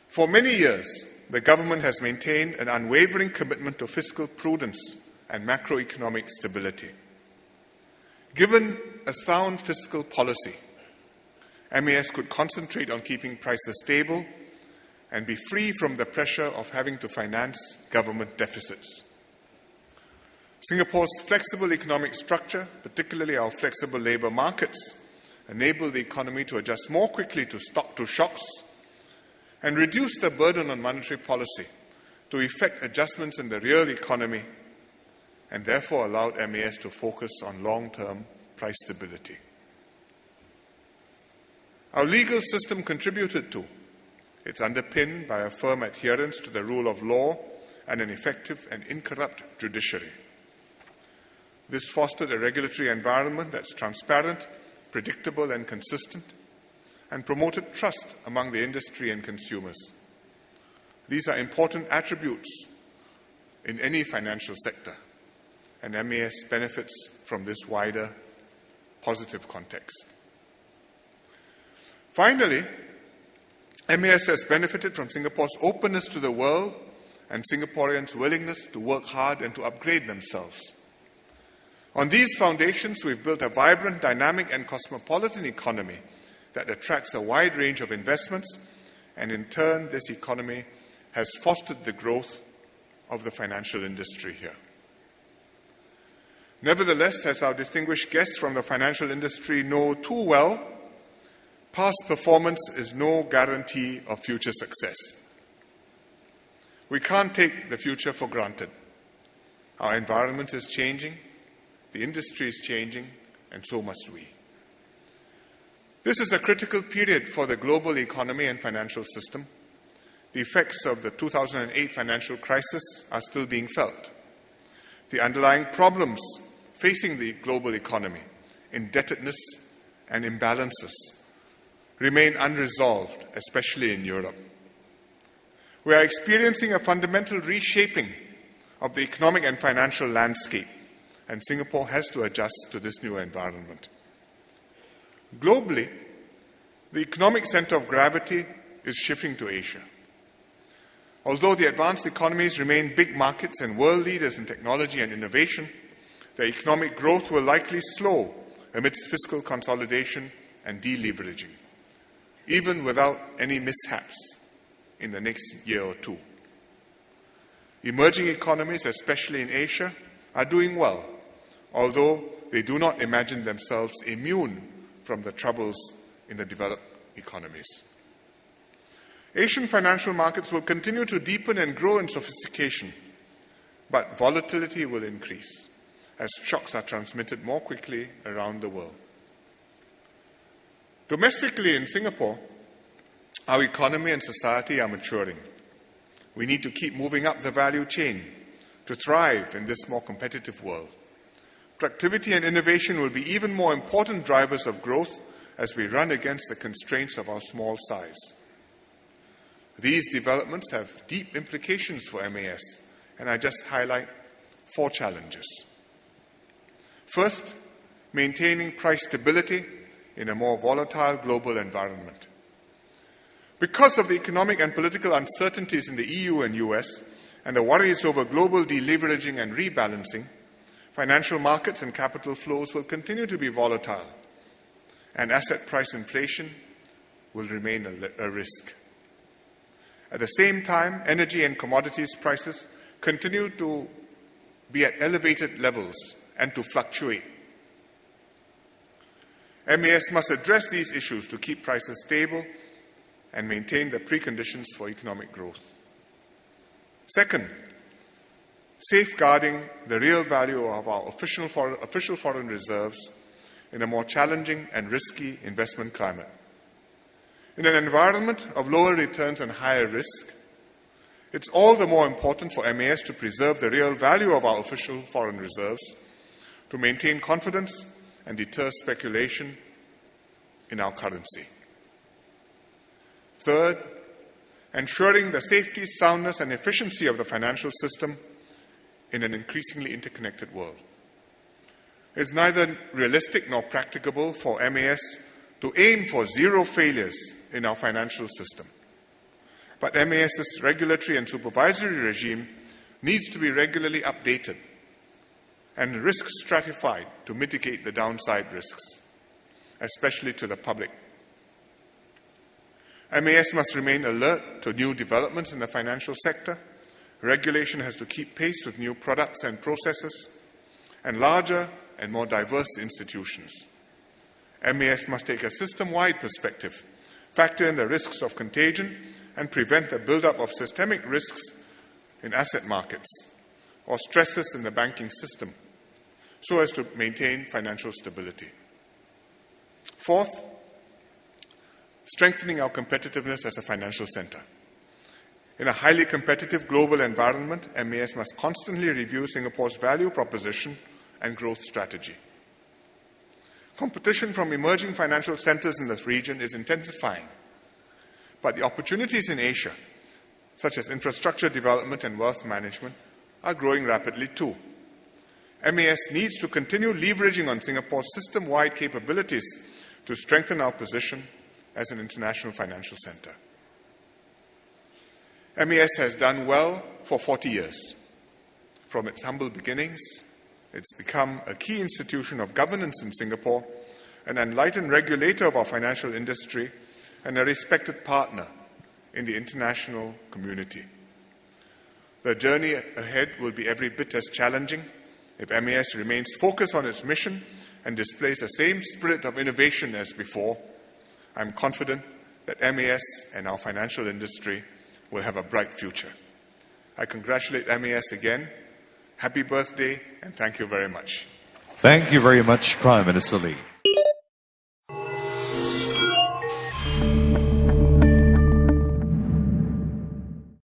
For many years, the government has maintained an unwavering commitment to fiscal prudence and macroeconomic stability. Given a sound fiscal policy, MAS could concentrate on keeping prices stable and be free from the pressure of having to finance government deficits. Singapore's flexible economic structure, particularly our flexible labour markets, enable the economy to adjust more quickly to shocks and reduce the burden on monetary policy to effect adjustments in the real economy, and therefore allowed MAS to focus on long-term price stability. Our legal system contributed to. It's underpinned by a firm adherence to the rule of law and an effective and incorrupt judiciary. This fostered a regulatory environment that's transparent, predictable and consistent, and promoted trust among the industry and consumers. These are important attributes in any financial sector, and MAS benefits from this wider positive context. Finally, MAS has benefited from Singapore's openness to the world and Singaporeans' willingness to work hard and to upgrade themselves. On these foundations, we've built a vibrant, dynamic and cosmopolitan economy that attracts a wide range of investments, and in turn, this economy has fostered the growth of the financial industry here. Nevertheless, as our distinguished guests from the financial industry know too well, past performance is no guarantee of future success. We can't take the future for granted. Our environment is changing, the industry is changing, and so must we. This is a critical period for the global economy and financial system. The effects of the 2008 financial crisis are still being felt. The underlying problems facing the global economy, indebtedness and imbalances, remain unresolved, especially in Europe. We are experiencing a fundamental reshaping of the economic and financial landscape, and Singapore has to adjust to this new environment. Globally, the economic center of gravity is shifting to Asia. Although the advanced economies remain big markets and world leaders in technology and innovation, their economic growth will likely slow amidst fiscal consolidation and deleveraging, even without any mishaps in the next year or two. Emerging economies, especially in Asia, are doing well, although they do not imagine themselves immune from the troubles in the developed economies. Asian financial markets will continue to deepen and grow in sophistication, but volatility will increase as shocks are transmitted more quickly around the world. Domestically in Singapore, our economy and society are maturing. We need to keep moving up the value chain to thrive in this more competitive world. Productivity and innovation will be even more important drivers of growth as we run against the constraints of our small size. These developments have deep implications for MAS, and I just highlight 4 challenges. First, maintaining price stability in a more volatile global environment. Because of the economic and political uncertainties in the EU and US and the worries over global deleveraging and rebalancing, financial markets and capital flows will continue to be volatile, and asset price inflation will remain a risk. At the same time, energy and commodities prices continue to be at elevated levels and to fluctuate. MAS must address these issues to keep prices stable and maintain the preconditions for economic growth. Second, safeguarding the real value of our official foreign reserves in a more challenging and risky investment climate. In an environment of lower returns and higher risk, it's all the more important for MAS to preserve the real value of our official foreign reserves, to maintain confidence and deter speculation in our currency. Third, ensuring the safety, soundness, and efficiency of the financial system in an increasingly interconnected world. It's neither realistic nor practicable for MAS to aim for 0 failures in our financial system. But MAS's regulatory and supervisory regime needs to be regularly updated and risks stratified to mitigate the downside risks, especially to the public. MAS must remain alert to new developments in the financial sector. Regulation has to keep pace with new products and processes and larger and more diverse institutions. MAS must take a system-wide perspective, factor in the risks of contagion, and prevent the build-up of systemic risks in asset markets or stresses in the banking system so as to maintain financial stability. Fourth, strengthening our competitiveness as a financial center. In a highly competitive global environment, MAS must constantly review Singapore's value proposition and growth strategy. Competition from emerging financial centers in this region is intensifying, but the opportunities in Asia, such as infrastructure development and wealth management, are growing rapidly too. MAS needs to continue leveraging on Singapore's system-wide capabilities to strengthen our position as an international financial center. MAS has done well for 40 years. From its humble beginnings, it's become a key institution of governance in Singapore, an enlightened regulator of our financial industry, and a respected partner in the international community. The journey ahead will be every bit as challenging if MAS remains focused on its mission and displays the same spirit of innovation as before. I'm confident that MAS and our financial industry will have a bright future. I congratulate MAS again. Happy birthday, and thank you very much. Thank you very much, Prime Minister Lee.